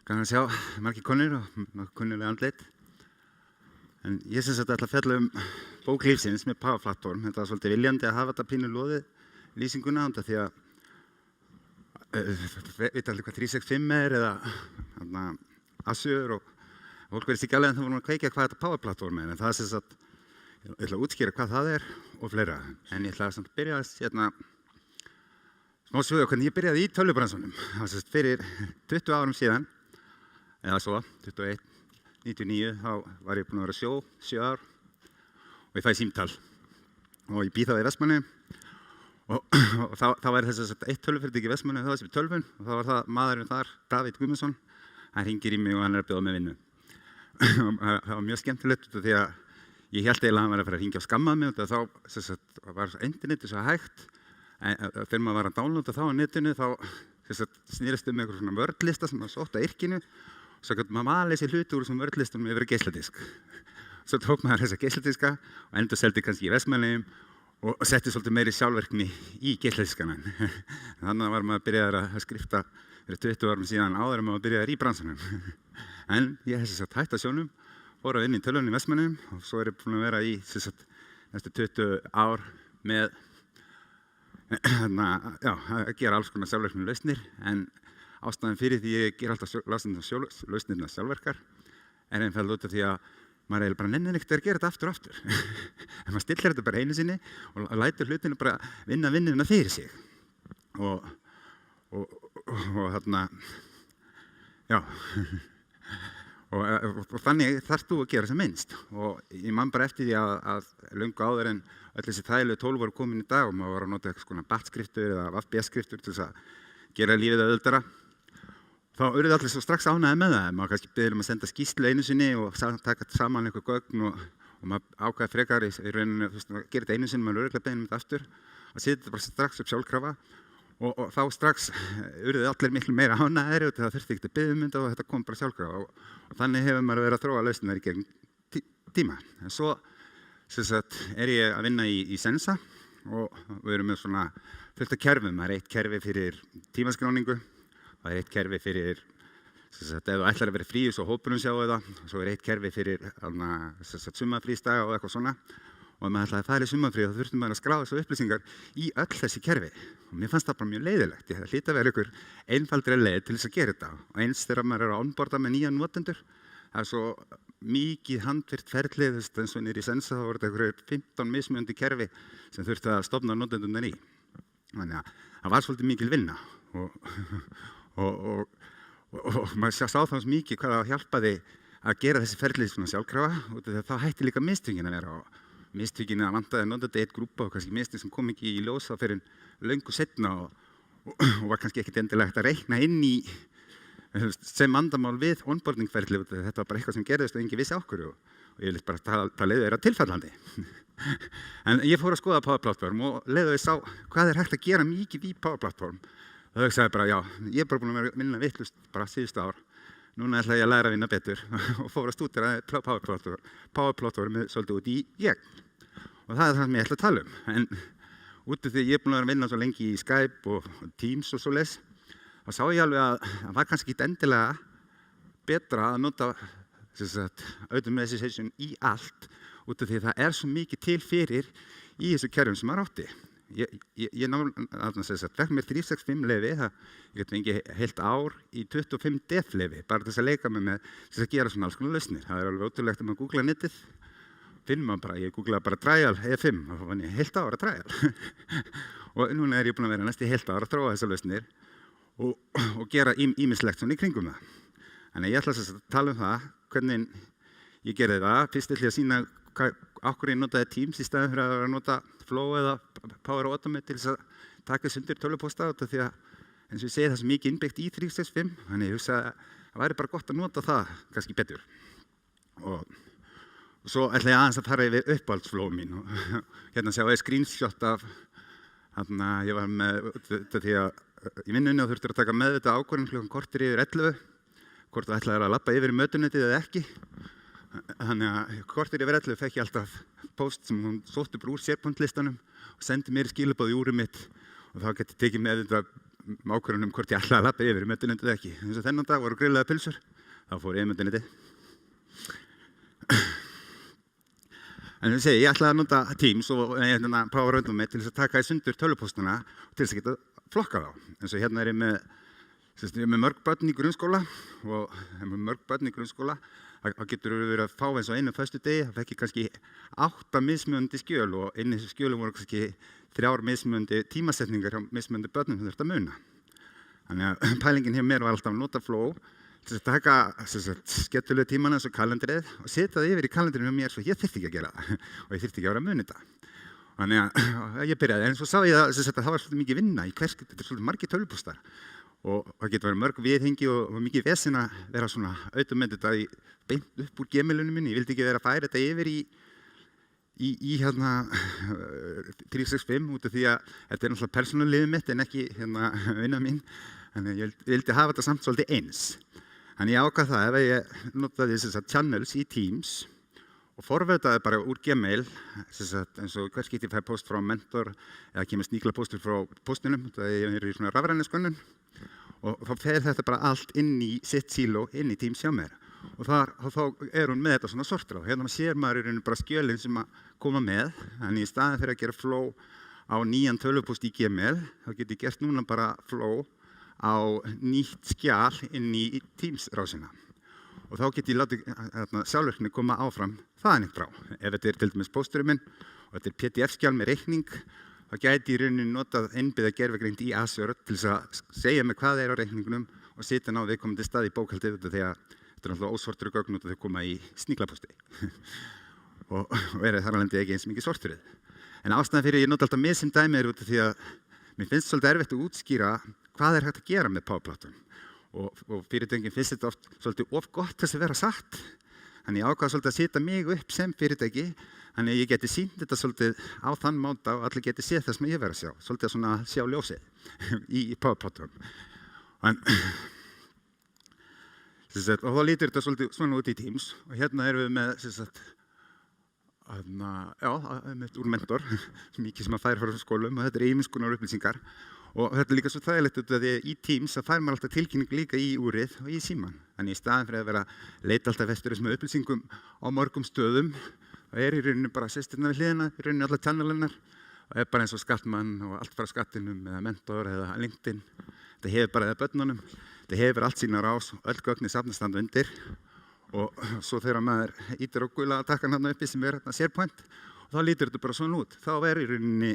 Gaman að sjá margir konur og kunnulega andlit. En ég sem sagt ætla að fjalla bók lífsins með Power Platform. Þetta var svolítið viljandi að hafa þetta pínu loðið lýsinguna út af því að veit allir hvað 365 eða Azure og fólk verðist ekki alveg en það voru að kveikja hvað þetta Power Platform en það sem sagt ég ætla að útskýra hvað það og fleira. En ég ætla að byrja smá sögu hvernig ég byrjaði í tölvubransanum. Það var sem sagt fyrir 20 árum síðan eða svo, 21, 99, þá var ég búinn að vera sjó 7 ár og ég fæ símtal og ég býð þá í Vestmannaeyjum og þá var þess að eitt tölvufyrirtæki í Vestmannaeyjum það sem er tölvun og þá var það maðurinn þar, Davíð Guðmundsson, hann hringir í mig og hann er að bjóða mig vinnu. Það var mjög skemmtilegt því að ég hélt eiginlega að hann var að fara að hringja og skammaði mig og þá var internetið svo hægt en þegar maður var að downloada þá á netinu þá snýrist einhver svona wordlista sem var sótt á yrkinu og svo gæti maður valið sér hluti úr þessum wordlistunum yfir geisladisk. Svo tók maður þessa geisladiska og endurseldi kannski í Vestmannaeyjum og setti svolítið meiri sjálfvirkni í geisladiskana. Þannig var maður byrjaður að skrifta fyrir 20 árum síðan áður en maður byrjaður í bransanum. En ég hef hætt að sjónum, fór að vinna í tölvunni í Vestmannaeyjum og svo er ég búinn að vera í næstu 20 ár með að gera alls konar sjálfvirkni lausnir en ástæðan fyrir því ég ger alltaf lausnirna sjálfverkar er einfaldlega út af því að maður eiginlega bara nennir ekkert að gera þetta aftur og aftur. En maður stillir þetta bara einu sinni og lætur hlutinu bara vinna vinnuna fyrir sig. Og þannig þarft þú að gera sem minnst. Og ég man bara eftir því að löngu áður en öll þessi þægilegu tól voru komin í dag og maður var að nota eitthvað svona BAT-skriftur eða VAF-B-skriftur til þess að gera lífið auðveldara. Þá urðu allir svo strax ánægðir með það. Maður kannski biður að senda skýrslu einu sinni og taka saman einhver gögn og maður ákveða frekar í rauninu að gera þetta einu sinni, maður örugglega beðið þetta aftur og setja þetta bara strax upp sjálfkrafa og þá strax urðu allir miklu meira ánægðir og það þurfti ekki að biðja þetta og þetta kom bara sjálfkrafa og þannig hefur maður verið að þróa lausnir í gegnum tíma. En svo er ég að vinna í Sensa og við erum með svona fullt af kerfum. Það er eitt kerfi fyrir tímaskráningu. Það er eitt kerfi fyrir, ef þú ætlar að vera frí svo hópurinn sjáu það, svo er eitt kerfi fyrir sumarfrísdaga og eitthvað svona og ef maður ætlaði að fara í sumarfrí þá þurftum maður að skráða þessu upplýsingar í öll þessi kerfi og mér fannst það bara mjög leiðilegt. Það hlýtur að vera einhver einfaldri leið til þess að gera þetta og eins þegar maður er að onboarda með nýja notendur það er svo mikið handvirkt ferlið eins og niður í Sensa þá voru þetta einhverjir 15 mismunandi kerfi sem þurfti að stofna notendurnar í. Þannig að það var svolítið mikil vinna og maður sá þá svo mikið hvað það hjálpaði að gera þessi ferlið svona sjálfkrafa og þá hætti líka mistökin að vera og mistökin að vantaði notandi eitt grúpa og kannski mistök sem kom ekki í ljós þá fyrir löngu seinna og var kannski ekkert endilega hægt að reikna inn í sem vandamál við onboarding-ferlið þetta var bara eitthvað sem gerðist og enginn vissi okkur og ég vil bara það leiði vera tilfallandi. En ég fór að skoða Power Platform og leiði þau sá hvað er hægt að gera mikið í Power Platform. Og þau sagði bara, já, ég er bara búinn að vera að vinna vitlaust bara síðustu ár. Núna ætla ég að læra að vinna betur og fór að stúdera Power Platform svolítið út í gegn. Og það er það sem ég ætla að tala En út af því ég er búinn að vera að vinna svo lengi í Skype og Teams og svoleiðis, þá sá ég alveg að það var kannski ekki endilega betra að nota automation í allt út af því það er svo mikið til fyrir í þessu kerfum sem maður átti. Ég fekk mér 365 leyfi, ég get fengið heilt ár í 25 def leyfi, bara þess að leika mig með þess að gera svona alls konar lausnir. Það er alveg ótrúlegt að maður googla netið, finnur maður bara, ég googlaði bara trial E5 og þá fann ég heilt ár að trial. Og núna er ég búinn að vera næst í heilt ár að þróa þessar lausnir og gera ýmislegt svona í kringum það. Þannig ég ætla að tala það, hvernig ég gerði það. Fyrst ætla ég að sýna á hverju ég notaði Teams í staðinn fyrir að vera að nota Flow eða Power Automate til þess að taka þess undir tölvupósta því að eins og ég segi það er svo mikið innbyggt í 365 þannig ég hugsa að það væri bara gott að nota það kannski betur og svo ætla ég aðeins að fara yfir uppáhaldsflow mín og hérna sjá ég screenshot af ég var með því að í vinnunni og þurftur að taka með þetta ákvörðun klukkan korter yfir 11 hvort þú ætlaðir að labba yfir í mötunetið eða ekki. Þannig að korter yfir 11 fekk ég alltaf post sem hún sótti úr SharePoint listanum og sendi mér skilaboð í úrið mitt og þá geti tekið með þetta ákvörðun hvort ég ætlaði að labba yfir í mötuneytið eða ekki. Eins og þennan dag voru grillaðar pylsur, þá fór ég í mötuneytið. En ég ætlaði að nota Teams og Power Automate til þess að taka í sundur tölvupóstana og til þess að geta flokka þá. Eins og hérna ég með mörg börn í grunnskóla og með mörg börn í grunnskóla þá getur verið að fá eins og einu föstudegi, það fekk ég kannski 8 mismunandi skjöl og inn í þessu skjölum voru kannski 3 mismunandi tímasetningar hjá mismunandi börnum sem þurfti að muna. Þannig að pælingin hjá mér var alltaf að nota Flow til að taka skemmtilegu tímana eins og kalendarið og setja það yfir í kalendarinn hjá mér svo ég þyrfti ekki að gera það og ég þyrfti ekki að vera að muna þetta. Þannig að ég byrjaði, en svo sá ég að það var svolítið mikið vinna í þetta er svolítið margir tölvupóstar og það getur verið mörg viðhengi og mikið vesen að vera svona automate þetta beint upp úr Gmailunum minni. Ég vildi ekki vera að færa þetta yfir í 365 út af því að þetta er náttúrulega persónulífið mitt en ekki vinna mín. Þannig ég vildi hafa þetta samt svolítið eins. Þannig ég ákvað það ef ég notaði þessar channels í Teams og forvitaði bara úr Gmail eins og hver skipti ég fæ post frá mentor eða kemur sníkla postur frá postinum þegar ég er í svona rafræniskönnun og þá fer þetta bara allt inn í sitt síló, inn í Teams hjá mér og þá er hún með þetta svona sortur á. Hérna sér maður í rauninu bara skjölin sem að koma með, þannig í staðin fyrir að gera Flow á nýjan tölvupost í Gmail þá get ég gert núna bara Flow á nýtt skjal inn í Teams-rásina og þá get ég látið sjálfvirkni koma áfram þaðan eitt frá. Ef þetta er til dæmis pósturinn minn og þetta er PDF-skjal með reikning þá gæti ég rauninni notað innbyggða gervigreind í Azure til þess að segja mig hvað er á reikningunum og setja ná viðkomandi stað í bókhaldið því að þetta er náttúrulega ósortur gögn út af þau koma í sníklaposti og verið þar alveg ekki eins mikið sorturið. En ástæðan fyrir ég nota alltaf mig sem dæmi út af því að mér finnst svolítið erfitt að útskýra hvað er hægt að gera með Power Platform og fyrirtækin finnst þetta oft svolítið of gott þess að vera satt. Þannig ég ákvað svolítið að setja mig upp sem fyrirtæki þannig að ég geti sýnt þetta svolítið á þann máta og allir geti séð það sem ég verið að sjá. Svolítið svona sjá ljósið í Power Platform. Og þá lítur þetta svolítið svona út í Teams og hérna erum við með úr mentor mikið sem að færa frá skólum og þetta er ýmiss konar upplýsingar og þetta er líka svo þægilegt út af því að í Teams það fær maður alltaf tilkynning líka í úrið og í síman. Þannig í staðin fyrir að vera að leita alltaf eftir þessum upplýsingum á mörgum stöðum og er í rauninu bara sestirna við hliðina, í rauninu allar channelinnar og er bara eins og skattmann og allt frá skattinum eða mentor eða LinkedIn. Þetta hefur bara eða börnunum, þetta hefur allt sína rás og öll gögnin safnast þarna undir og svo þegar maður ítir á gula takkan þarna uppi sem er SharePoint og þá lítur þetta bara svona út. Þá er í rauninni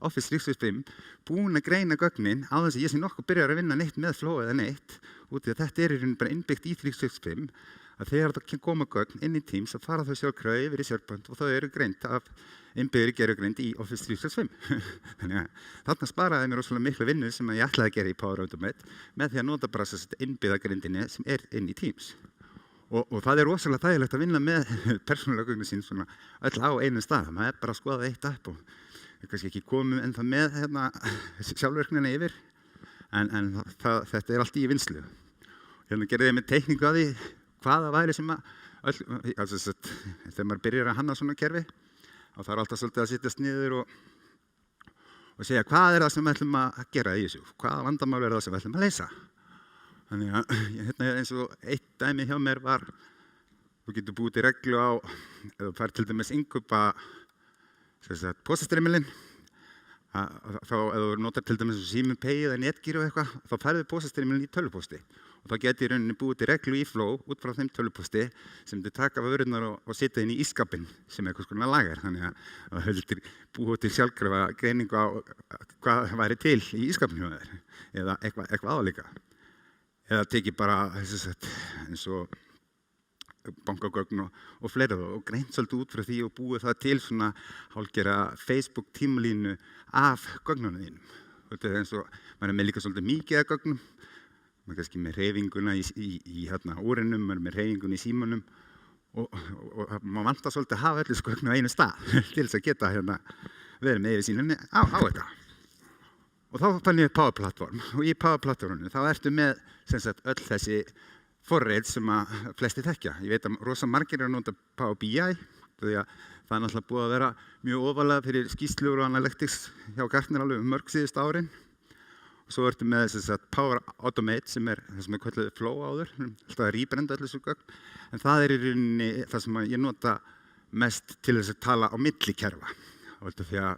Office 365 búin að greina gögnin á þess að ég sé nokkuð byrjar að vinna neitt með Flow eða neitt út af að þetta er í rauninni bara innbyggt í 365 að þegar þetta koma gögn inn í Teams að fara þau sjálfkrafa yfir í SharePoint og þau eru greind af innbyggðri gervigreind í Office 365. Þannig að þarna sparaði mér rosalega mikla vinnu sem ég ætlaði að gera í Power Automate með því að nota bara innbyggða greindinni sem er inn í Teams. Og það er rosalega þægilegt að vinna með persónulega gögnin sín svona öll á einu stað. Maður er bara að skoða eitt upp og ég kannski ekki komið ennþá með sjálfvirknina yfir en þetta er allt í vinnslu. Hérna gerði ég með teikningu að því hvaða væri sem að þegar maður byrjar að hanna svona kerfi þá þarf alltaf svolítið að sittast niður og segja hvað er það sem við ætlum að gera í þessu, hvaða vandamál er það sem við ætlum að leysa. Þannig að hérna eins og eitt dæmi hjá mér var þú getur búið til reglu á ef þú fær til dæmis innkaupa póstastreymilinn þá ef þú notar til dæmis Síminn Pay eða Netgyro eitthvað þá færðu póstastreymilinn í tölvupósti og þá geti í rauninni búið til reglu í Flow út frá þeim tölvupósti sem þið taka vörurnar og setja inn í ísskápinn sem er eitthvað svona lagar þannig að það heldur búið til sjálfkrafa greiningu á hvað væri til í ísskápnum hjá þér eða eitthvað álíka eða tekið bara eins og bankagögn og fleira og greint svolítið út frá því og búið það til svona hálfgera Facebook tímalínu af gögnunum þínum. Þetta er eins og maður er með líka svolítið mikið af gögnum, maður er kannski með hreyfinguna í úrinum, maður er með hreyfinguna í símanum og maður vantar svolítið að hafa allir gögn á einu stað til þess að geta verið með yfirsýninni á þetta. Og þá fann ég Power Platform og í Power Platforminu þá ertu með öll þessi forrit sem að flesti þekkja. Ég veit að rosa margir að nota Power BI því að það er náttúrulega búið að vera mjög ofalega fyrir skýrslur og analytics hjá Gartner alveg mörg síðustu árin. og svo ertu með þess að Power Automate sem það sem kallað Flow áður, alltaf að rýbrenda öll þessu gögn, en það í rauninni það sem ég nota mest til þess að tala á milli kerfa, því að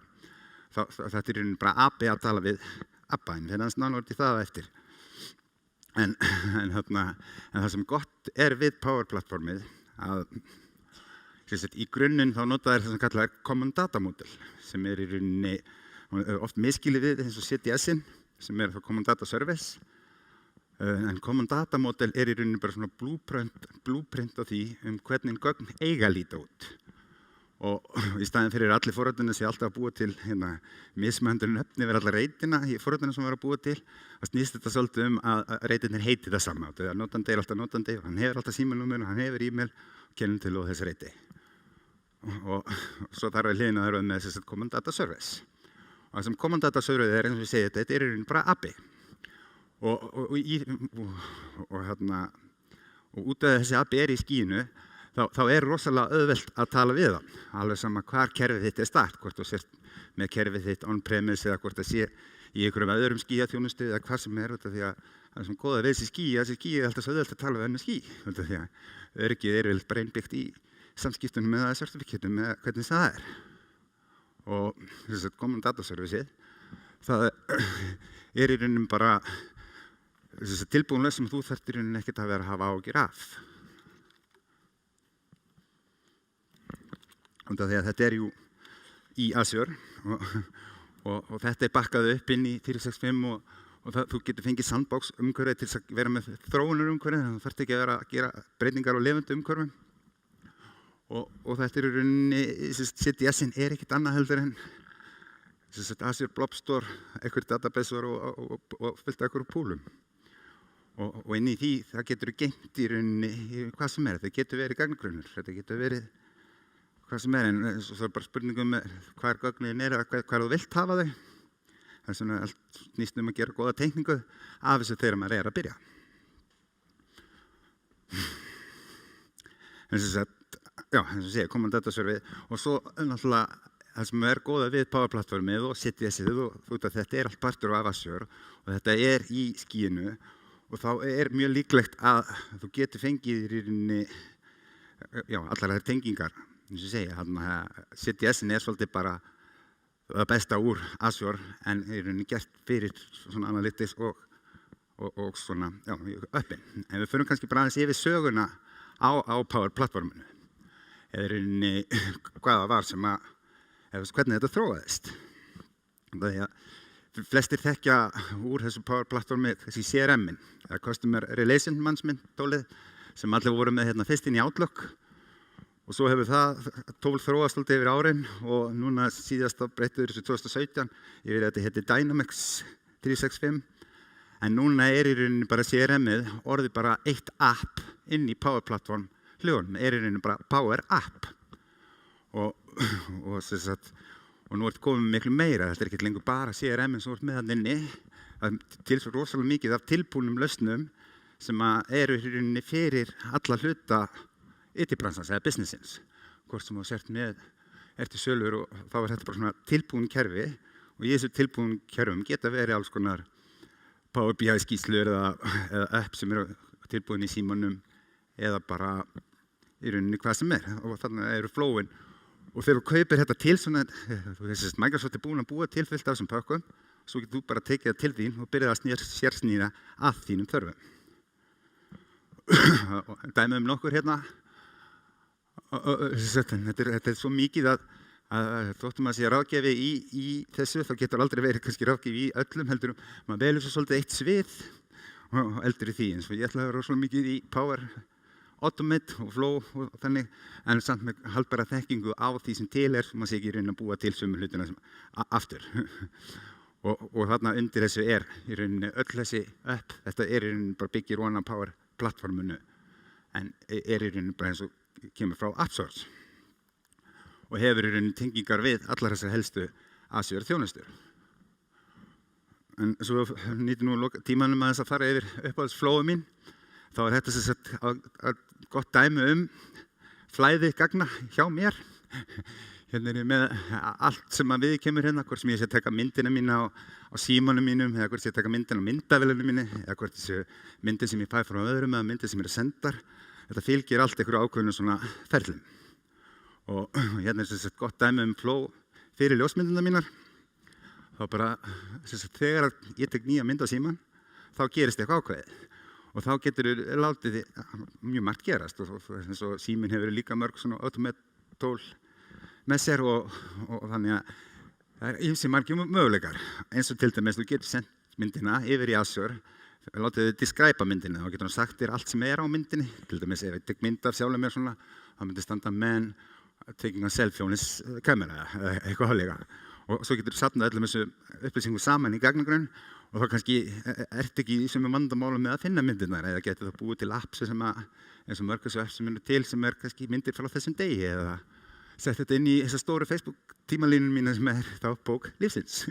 þetta í rauninni bara API að tala við API-in, þannig að nánar út í það eftir. En það sem gott við Power Platformið að í grunninn þá nota þær það sem kallað Common Data Model sem í rauninni oft miskilið við eins og CDS-in sem þá Common Data Service. En Common Data Model í rauninni bara svona blueprint á því hvernig gögn eiga að líta út. Og í staðinn fyrir allir forritunum sé alltaf að búa til mismunandi nöfn yfir alla reitina í forritunum sem var að búa til, það snýst þetta svolítið að reitirnir heiti það sama. Þegar notandi alltaf notandi, hann hefur alltaf símanúmer og hann hefur e-mail og kennum til og þessi reiti. Og svo þarf við hliðina þar með þess að Common Data Service. Og það sem Common Data Service eins og við segja þetta í rauninni bara API. Og út af þessi API í skínu, þá rosalega auðvelt að tala við það. Alveg sama hvar kerfið þitt start, hvort þú sért með kerfið þitt on-premise eða hvort það sé í einhverjum öðrum skíaþjónustu eða hvað sem því að það sem góða við þessi skí er alltaf svo auðvelt að tala við önnur skí. Því að öryggið bara innbyggt í samskiptunum með certifikatum með hvernig það Og þess að Common Data Service það í rauninni bara þess að tilbúinlega sem þú þarft í rauninni ekkert að vera að hafa áhyggjur af. Því að þetta jú í Azure og þetta bakkað upp inn í 365 og þú getur fengið sandbox umhverfið til að vera með þróunar umhverfið, þannig að þú þarft ekki að vera að gera breytingar á lifandi umhverfum. Og þetta í rauninni, CDS-in ekkert annað heldur en Azure Blob Store, einhver database og fullt af einhverjum púlum. Og inn í því, það getur geymt í rauninni hvað sem þetta getur verið gagnagrunnur, þetta getur verið hvað sem en svo bara spurningum hvar gögnin eða hvar þú vilt hafa þau. Það svona allt snýst að gera góða teikningu af þessu þegar maður að byrja. Eins og segja, Common Data Service og svo náttúrulega það sem góða við Power Platformið og CDS-ið og þetta allt partur af Azure og þetta í skíinu og þá mjög líklegt að þú getur fengið í rauninni allar þær tengingar. Eins og segja, CDS-in svolítið bara það besta úr Azure en í rauninni gert fyrir svona analytics og svona, öppin. En við förum kannski bara aðeins yfir söguna á Power Platforminu. Eða í rauninni hvaða var sem hvernig þetta þróaðist. Það að flestir þekkja úr þessu Power Platformi þessi CRM-in, eða Customer Relation Management tólið sem allir voru með fyrst inn í Outlook. Og svo hefur það tól þróast alltaf yfir árin og núna síðast breyttur þessu 2017 yfir þetta heitir Dynamics 365. En núna í rauninni bara CRM-ið orðið bara eitt app inn í Power Platform hljóðum, í rauninni bara Power App. Og nú komið miklu meira, þetta ekki lengur bara CRM-in sem með hann inni. Það til svo rosalega mikið af tilbúnum lausnum sem í rauninni fyrir alla hluta IT-bransans eða businessins. Hvort sem þú sért með til sölur og þá þetta bara svona tilbúin kerfi og í þessu tilbúin kerfum geta verið alls konar Power BI skýrslur eða app sem tilbúin í símanum eða bara í rauninni hvað sem og þannig flowin og þegar þú kaupir þetta til svona Microsoft búin að búa til fullt af þessum pökkum svo getur þú bara tekið það til þín og byrjað að sérsnýða að þínum þörfum. Dæmið nokkur þetta svo mikið að þóttum að sé ráðgjafi í þessu þá getur aldrei verið kannski ráðgjafi í öllum heldur maður velur svo svolítið eitt svið og eldur í því eins og ég ætla að vera rosalega mikið í Power Automate og Flow og þannig en samt með haldbæra þekkingu á því sem til sem maður sé ekki í rauninni að búa til sömu hlutina sem aftur og þarna undir þessu í rauninni öll þessi upp þetta í rauninni bara byggir ofan á Power Platforminu en í rauninni bara eins og kemur frá AppSource og hefur í rauninni tengingar við allar þessar helstu Azure þjónustur. En svo nýtti nú tímanum að þess að fara yfir uppáhaldsflowið mín þá þetta sem sagt gott dæmi flæði gagna hjá mér. Hérna ég með allt sem að viðkemur hérna, hvort sem ég sé að taka myndina mína á símanum mínum, eða hvort ég sé að taka myndina á myndavélunum minni, eða hvort þessu myndir sem ég fæ frá öðrum eða myndir sem eru sendar. Þetta fylgir allt einhverju ákveðnu svona ferlum. Og hérna sem sagt gott dæmi flow fyrir ljósmyndina mínar. Þá bara, þegar ég tek nýja mynd á síman, þá gerist eitthvað ákveðið. Og þá getur látið mjög margt gerast. Eins og síminn hefur líka mörg svona automate-tól með sér og þannig að það ýmsir margir möguleikar. Eins og til dæmis, þú getur sendt myndina yfir í Azure, látið þið describe myndina, þá getur hann sagt þér allt sem á myndinni. Til dæmis, ef ég tek mynd af sjálfum mér svona, þá myndi standa man taking a selfie on his camera, eða eitthvað álega. Og svo getur þú safnað öllum þessu upplýsingum saman í gagnagrunn og þá kannski ekki í sömu vandamálum með að finna myndirnar eða getur það búið til apps sem eins og mörg þessu apps sem til sem kannski myndir frá þessum degi eða sett þetta inn í þessa stóru Facebook tímalínun mína sem þá bók lífsins.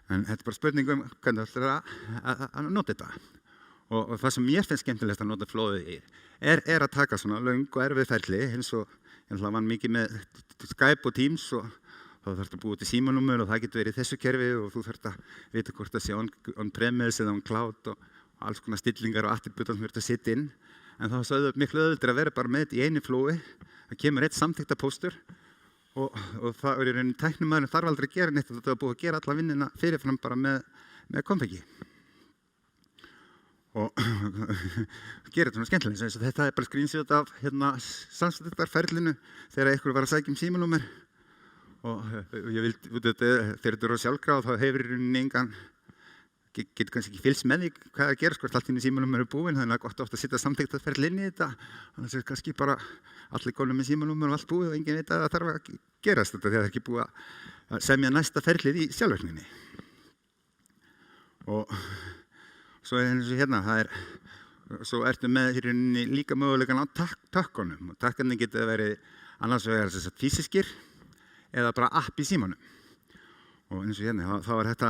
En þetta bara spurning hvernig þú ætlar að nota þetta. Og það sem mér finnst skemmtilegast að nota flowið í að taka svona löng og erfið ferli eins og ég vann mikið með Skype og Teams og þá þarftu að búa til símanúmer og það getur verið í þessu kerfi og þú þarft að vita hvort það sé on-premise eða on-cloud og alls konar stillingar og attributar sem þú ert að setja inn. En þá er það miklu auðveldur að vera bara með þetta í einu flói. Það kemur eitt samþykkta póstur og það er í rauninni tæknimaðurinn þarf aldrei að gera neitt og það er búið að gera alla vinnina fyrirfram bara með konfegi. Og gera þetta svona skemmtilega. Þetta er bara screenshot af samskiptaferlinu þegar einhver var að sækja símanúmer. Og ég vildi, þegar þetta eru sjálfkrafa þá hefur í rauninni engan, getur kannski ekki fylgst með því hvað að gera, hvort allt inn í símanúmer er búin, þannig að gott ofta að setja samþykktarferli inn í þetta. Þannig að kannski bara allir konum með símanúmer og allt búið og enginn veit að það þarf að gerast þetta þegar það er ekki búið að semja næsta ferlið í sjálfvirkninni. Og svo eins og hérna, svo ertu með í rauninni líka möguleikann á tökkunum. Og tökkunni getur verið annars vegar físiskir eða bara app í símanum. Og eins og hérna, þá þetta,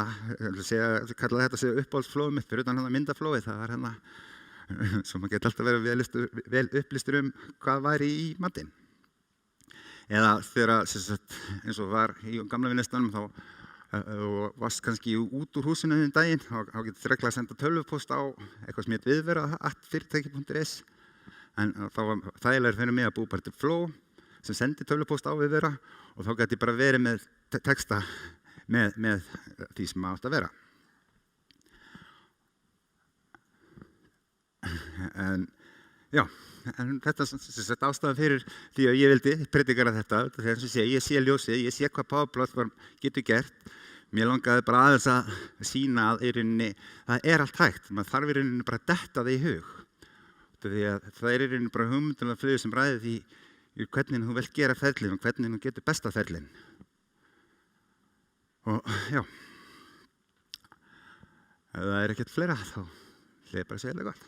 kalla þetta sig uppáhaldsflóið mitt fyrir utan myndaflóið, það var hérna, svo maður getur alltaf verið vel upplýstur hvað væri í matinn. Eða þegar, eins og var í gamla vinnustanum, þá varst kannski út úr húsinu daginn, þá getur þrekla að senda tölvupóst á eitthvað sem heit viðvera@fyrirtæki.is. En þá var þægilegur fyrir mig að búa bara til flow sem sendi tölvupóst á viðvera og þá gæti ég bara verið með texta með því sem átt að vera. En þetta er ástæðan fyrir því að ég vildi predikara þetta, þegar ég sé ljósið, ég sé hvað Power Platform getur gert. Mér langaði bara aðeins að sýna að í rauninni, það er allt hægt, maður þarf í rauninni bara að detta það í hug. Því að það er í rauninni bara hugmyndulega flug sem ræði því hvernig þú vilt gera ferlinn og hvernig þú getur besta ferlinn. Og já, ef það er ekkert fleira þá ætla ég bara að segja það gott.